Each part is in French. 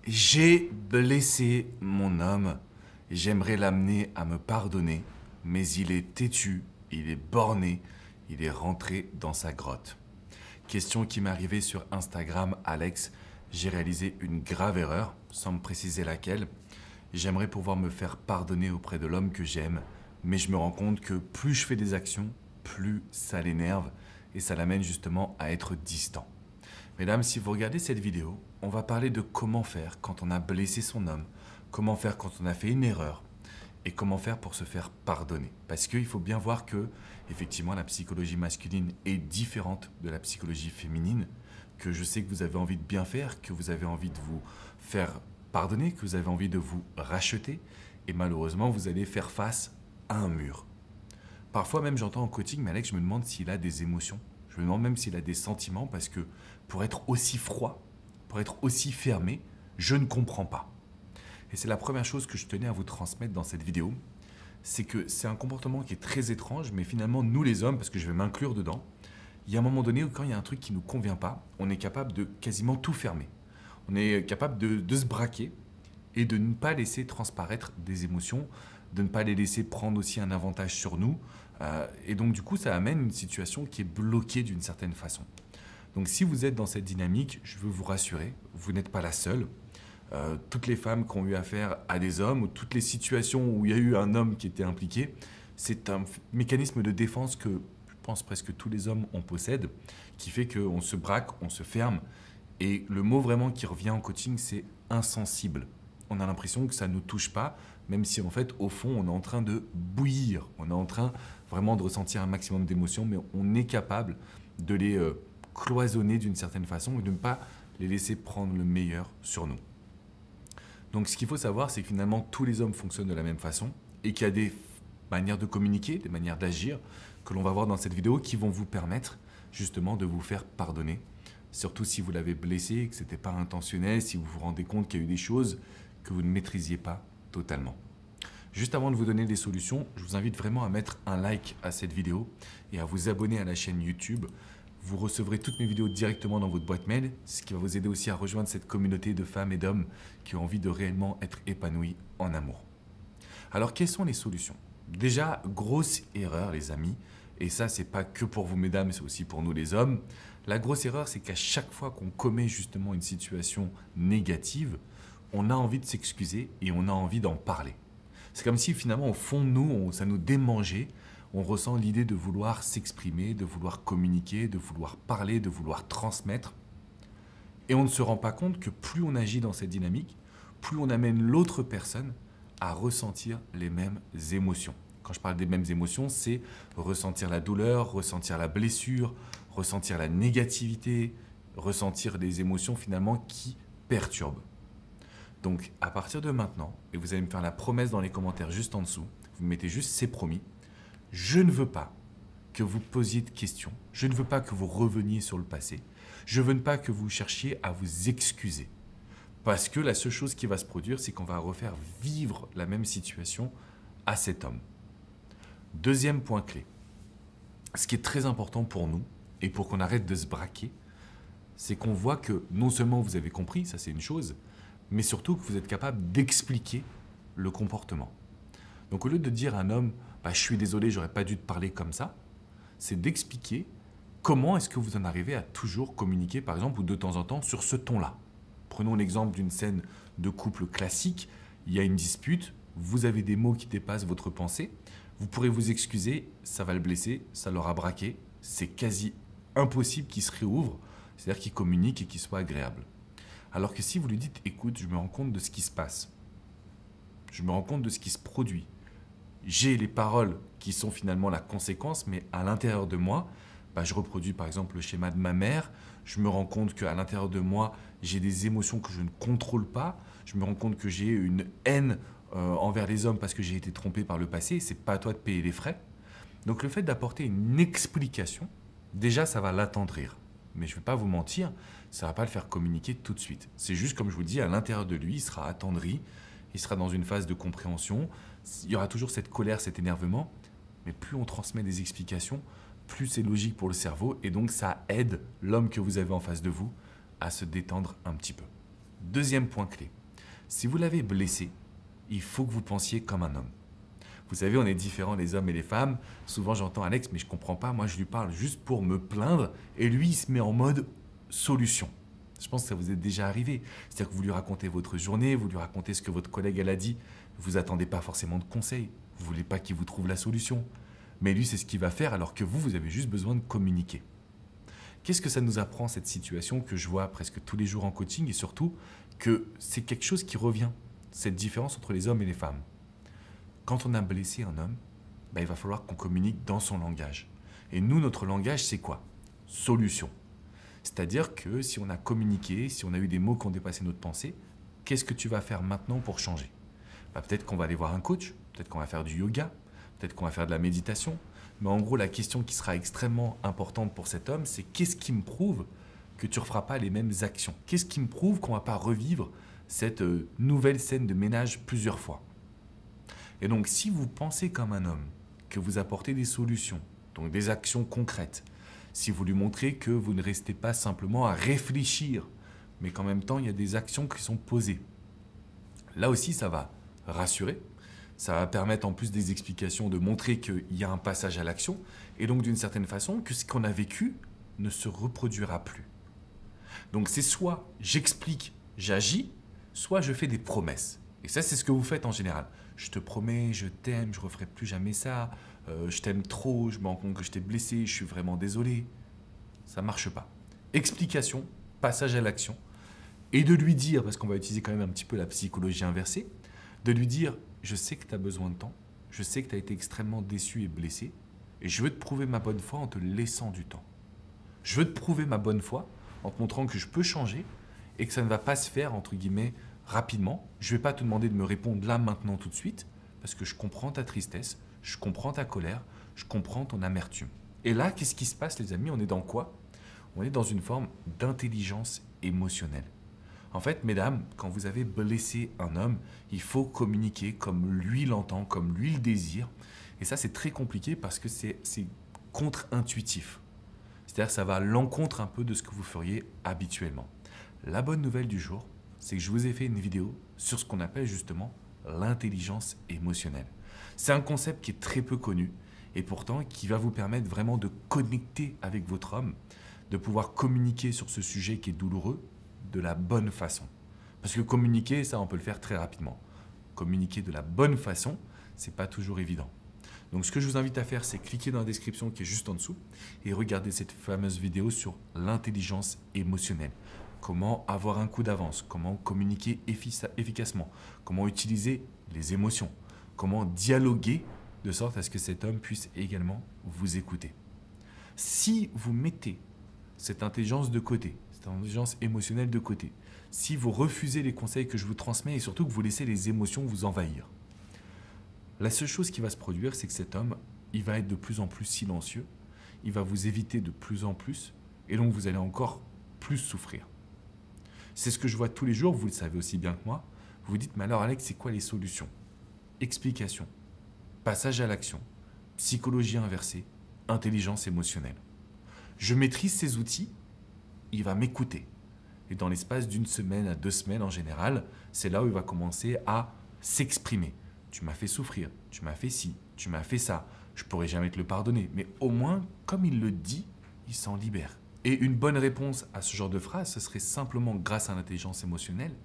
J'ai blessé mon homme. J'aimerais l'amener à me pardonner, mais il est têtu, il est borné, il est rentré dans sa grotte. Question qui m'est arrivée sur Instagram, Alex. J'ai réalisé une grave erreur, sans me préciser laquelle. J'aimerais pouvoir me faire pardonner auprès de l'homme que j'aime, mais je me rends compte que plus je fais des actions, plus ça l'énerve et ça l'amène justement à être distant. Mesdames, si vous regardez cette vidéo, on va parler de comment faire quand on a blessé son homme, comment faire quand on a fait une erreur et comment faire pour se faire pardonner. Parce qu'il faut bien voir que, effectivement, la psychologie masculine est différente de la psychologie féminine, que je sais que vous avez envie de bien faire, que vous avez envie de vous faire pardonner, que vous avez envie de vous racheter et malheureusement, vous allez faire face à un mur. Parfois même, j'entends en coaching, mais Alex, je me demande s'il a des émotions. Je me demande même s'il a des sentiments parce que pour être aussi froid, pour être aussi fermé, je ne comprends pas. Et c'est la première chose que je tenais à vous transmettre dans cette vidéo, c'est que c'est un comportement qui est très étrange, mais finalement, nous les hommes, parce que je vais m'inclure dedans, il y a un moment donné où quand il y a un truc qui ne nous convient pas, on est capable de quasiment tout fermer. On est capable de se braquer et de ne pas laisser transparaître des émotions, de ne pas les laisser prendre aussi un avantage sur nous. Et donc du coup, ça amène une situation qui est bloquée d'une certaine façon. Donc si vous êtes dans cette dynamique, je veux vous rassurer, vous n'êtes pas la seule. Toutes les femmes qui ont eu affaire à des hommes, ou toutes les situations où il y a eu un homme qui était impliqué, c'est un mécanisme de défense que je pense presque tous les hommes en possèdent, qui fait qu'on se braque, on se ferme. Et le mot vraiment qui revient en coaching, c'est insensible. On a l'impression que ça ne nous touche pas, même si en fait, au fond, on est en train de bouillir. On est en train vraiment de ressentir un maximum d'émotions, mais on est capable de les cloisonner d'une certaine façon et de ne pas les laisser prendre le meilleur sur nous. Donc ce qu'il faut savoir, c'est que finalement, tous les hommes fonctionnent de la même façon et qu'il y a des manières de communiquer, des manières d'agir que l'on va voir dans cette vidéo qui vont vous permettre justement de vous faire pardonner. Surtout si vous l'avez blessé, que ce n'était pas intentionnel, si vous vous rendez compte qu'il y a eu des choses que vous ne maîtrisiez pas totalement. Juste avant de vous donner des solutions, je vous invite vraiment à mettre un like à cette vidéo et à vous abonner à la chaîne YouTube. Vous recevrez toutes mes vidéos directement dans votre boîte mail, ce qui va vous aider aussi à rejoindre cette communauté de femmes et d'hommes qui ont envie de réellement être épanouis en amour. Alors, quelles sont les solutions? Déjà, grosse erreur, les amis, et ça, c'est pas que pour vous, mesdames, c'est aussi pour nous, les hommes. La grosse erreur, c'est qu'à chaque fois qu'on commet justement une situation négative, on a envie de s'excuser et on a envie d'en parler. C'est comme si finalement, au fond de nous, ça nous démangeait. On ressent l'idée de vouloir s'exprimer, de vouloir communiquer, de vouloir parler, de vouloir transmettre. Et on ne se rend pas compte que plus on agit dans cette dynamique, plus on amène l'autre personne à ressentir les mêmes émotions. Quand je parle des mêmes émotions, c'est ressentir la douleur, ressentir la blessure, ressentir la négativité, ressentir des émotions finalement qui perturbent. Donc à partir de maintenant, et vous allez me faire la promesse dans les commentaires juste en dessous, vous me mettez juste c'est promis, je ne veux pas que vous posiez de questions, je ne veux pas que vous reveniez sur le passé, je ne veux pas que vous cherchiez à vous excuser. Parce que la seule chose qui va se produire, c'est qu'on va refaire vivre la même situation à cet homme. Deuxième point clé, ce qui est très important pour nous, et pour qu'on arrête de se braquer, c'est qu'on voit que non seulement vous avez compris, ça c'est une chose, mais surtout que vous êtes capable d'expliquer le comportement. Donc au lieu de dire à un homme bah, « je suis désolé, j'aurais pas dû te parler comme ça », c'est d'expliquer comment est-ce que vous en arrivez à toujours communiquer par exemple ou de temps en temps sur ce ton-là. Prenons l'exemple d'une scène de couple classique, il y a une dispute, vous avez des mots qui dépassent votre pensée, vous pourrez vous excuser, ça va le blesser, ça l'aura braqué, c'est quasi impossible qu'il se réouvre, c'est-à-dire qu'il communique et qu'il soit agréable. Alors que si vous lui dites « écoute, je me rends compte de ce qui se passe, je me rends compte de ce qui se produit, j'ai les paroles qui sont finalement la conséquence, mais à l'intérieur de moi, bah, je reproduis par exemple le schéma de ma mère, je me rends compte qu'à l'intérieur de moi, j'ai des émotions que je ne contrôle pas, je me rends compte que j'ai une haine envers les hommes parce que j'ai été trompé par le passé, c'est pas à toi de payer les frais. » Donc le fait d'apporter une explication, déjà ça va l'attendrir. Mais je ne vais pas vous mentir, ça ne va pas le faire communiquer tout de suite. C'est juste comme je vous le dis, à l'intérieur de lui, il sera attendri, il sera dans une phase de compréhension, il y aura toujours cette colère, cet énervement, mais plus on transmet des explications, plus c'est logique pour le cerveau et donc ça aide l'homme que vous avez en face de vous à se détendre un petit peu. Deuxième point clé, Si vous l'avez blessé, il faut que vous pensiez comme un homme. Vous savez, on est différents les hommes et les femmes. Souvent j'entends Alex, mais je ne comprends pas, moi je lui parle juste pour me plaindre et lui il se met en mode solution. Je pense que ça vous est déjà arrivé. C'est-à-dire que vous lui racontez votre journée, vous lui racontez ce que votre collègue elle a dit. Vous n'attendez pas forcément de conseils. Vous ne voulez pas qu'il vous trouve la solution. Mais lui, c'est ce qu'il va faire alors que vous avez juste besoin de communiquer. Qu'est-ce que ça nous apprend cette situation que je vois presque tous les jours en coaching et surtout que c'est quelque chose qui revient, cette différence entre les hommes et les femmes. Quand on a blessé un homme, il va falloir qu'on communique dans son langage. Et nous, notre langage, c'est quoi? Solution. C'est-à-dire que si on a communiqué, si on a eu des mots qui ont dépassé notre pensée, qu'est-ce que tu vas faire maintenant pour changer? Peut-être qu'on va aller voir un coach, peut-être qu'on va faire du yoga, peut-être qu'on va faire de la méditation. Mais en gros, la question qui sera extrêmement importante pour cet homme, c'est qu'est-ce qui me prouve que tu ne referas pas les mêmes actions? Qu'est-ce qui me prouve qu'on ne va pas revivre cette nouvelle scène de ménage plusieurs fois? Et donc, si vous pensez comme un homme, que vous apportez des solutions, donc des actions concrètes, si vous lui montrez que vous ne restez pas simplement à réfléchir, mais qu'en même temps, il y a des actions qui sont posées, là aussi, ça va rassurer. Ça va permettre en plus des explications de montrer qu'il y a un passage à l'action et donc d'une certaine façon que ce qu'on a vécu ne se reproduira plus. Donc c'est soit j'explique, j'agis, soit je fais des promesses. Et ça, c'est ce que vous faites en général. Je te promets, je t'aime, je ne referai plus jamais ça, je t'aime trop, je me rends compte que je t'ai blessé, je suis vraiment désolé. Ça ne marche pas. Explication, passage à l'action. Et de lui dire, parce qu'on va utiliser quand même un petit peu la psychologie inversée, de lui dire « je sais que tu as besoin de temps, je sais que tu as été extrêmement déçu et blessé, et je veux te prouver ma bonne foi en te laissant du temps. Je veux te prouver ma bonne foi en te montrant que je peux changer et que ça ne va pas se faire, entre guillemets, rapidement. Je ne vais pas te demander de me répondre là, maintenant, tout de suite, parce que je comprends ta tristesse, je comprends ta colère, je comprends ton amertume. » Et là, qu'est-ce qui se passe, les amis? On est dans quoi? On est dans une forme d'intelligence émotionnelle. En fait, mesdames, quand vous avez blessé un homme, il faut communiquer comme lui l'entend, comme lui le désire. Et ça, c'est très compliqué parce que c'est contre-intuitif. C'est-à-dire que ça va à l'encontre un peu de ce que vous feriez habituellement. La bonne nouvelle du jour, c'est que je vous ai fait une vidéo sur ce qu'on appelle justement l'intelligence émotionnelle. C'est un concept qui est très peu connu et pourtant qui va vous permettre vraiment de connecter avec votre homme, de pouvoir communiquer sur ce sujet qui est douloureux, de la bonne façon. Parce que communiquer, ça, on peut le faire très rapidement. Communiquer de la bonne façon, c'est pas toujours évident. Donc, ce que je vous invite à faire, c'est cliquer dans la description qui est juste en dessous et regarder cette fameuse vidéo sur l'intelligence émotionnelle. Comment avoir un coup d'avance, comment communiquer efficacement, comment utiliser les émotions, comment dialoguer de sorte à ce que cet homme puisse également vous écouter. Si vous mettez cette intelligence de côté, cette intelligence émotionnelle de côté, si vous refusez les conseils que je vous transmets et surtout que vous laissez les émotions vous envahir, la seule chose qui va se produire, c'est que cet homme, il va être de plus en plus silencieux, il va vous éviter de plus en plus et donc vous allez encore plus souffrir. C'est ce que je vois tous les jours, vous le savez aussi bien que moi. Vous vous dites, mais alors Alex, c'est quoi les solutions? Explication, passage à l'action, psychologie inversée, intelligence émotionnelle. Je maîtrise ces outils, il va m'écouter. Et dans l'espace d'une semaine à 2 semaines en général, c'est là où il va commencer à s'exprimer. Tu m'as fait souffrir, tu m'as fait ci, tu m'as fait ça, je ne pourrai jamais te le pardonner. Mais au moins, comme il le dit, il s'en libère. Et une bonne réponse à ce genre de phrase, ce serait simplement grâce à l'intelligence émotionnelle.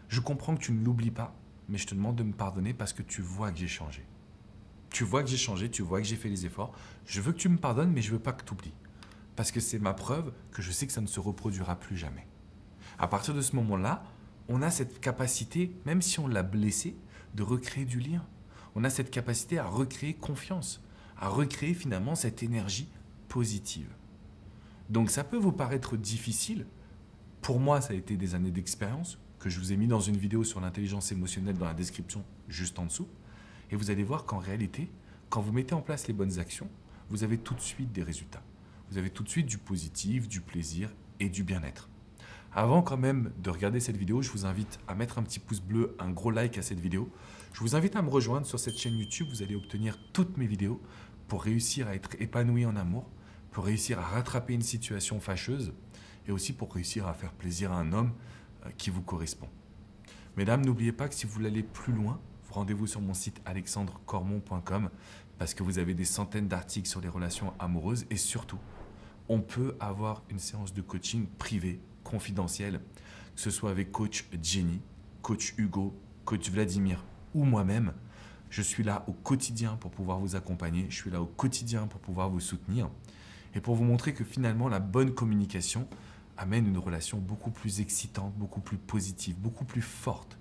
Je comprends que tu ne l'oublies pas, mais je te demande de me pardonner parce que tu vois que j'ai changé. Tu vois que j'ai changé, tu vois que j'ai fait les efforts. Je veux que tu me pardonnes, mais je ne veux pas que tu oublies. Parce que c'est ma preuve que je sais que ça ne se reproduira plus jamais. À partir de ce moment-là, on a cette capacité, même si on l'a blessé, de recréer du lien. On a cette capacité à recréer confiance, à recréer finalement cette énergie positive. Donc ça peut vous paraître difficile. Pour moi, ça a été des années d'expérience que je vous ai mis dans une vidéo sur l'intelligence émotionnelle dans la description juste en dessous. Et vous allez voir qu'en réalité, quand vous mettez en place les bonnes actions, vous avez tout de suite des résultats. Vous avez tout de suite du positif, du plaisir et du bien-être. Avant quand même de regarder cette vidéo, je vous invite à mettre un petit pouce bleu, un gros like à cette vidéo. Je vous invite à me rejoindre sur cette chaîne YouTube. Vous allez obtenir toutes mes vidéos pour réussir à être épanoui en amour, pour réussir à rattraper une situation fâcheuse et aussi pour réussir à faire plaisir à un homme qui vous correspond. Mesdames, n'oubliez pas que si vous voulez aller plus loin, rendez-vous sur mon site alexandrecormon.com parce que vous avez des centaines d'articles sur les relations amoureuses et surtout, on peut avoir une séance de coaching privée, confidentielle, que ce soit avec coach Jenny, coach Hugo, coach Vladimir ou moi-même. Je suis là au quotidien pour pouvoir vous accompagner, je suis là au quotidien pour pouvoir vous soutenir et pour vous montrer que finalement la bonne communication amène une relation beaucoup plus excitante, beaucoup plus positive, beaucoup plus forte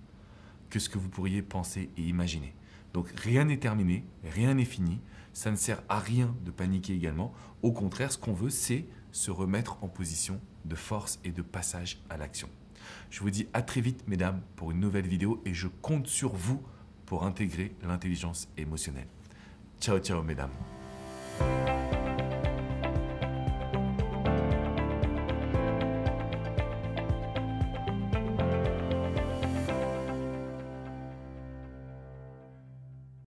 que ce que vous pourriez penser et imaginer. Donc rien n'est terminé, rien n'est fini, ça ne sert à rien de paniquer également. Au contraire, ce qu'on veut, c'est se remettre en position de force et de passage à l'action. Je vous dis à très vite, mesdames, pour une nouvelle vidéo et je compte sur vous pour intégrer l'intelligence émotionnelle. Ciao, ciao, mesdames.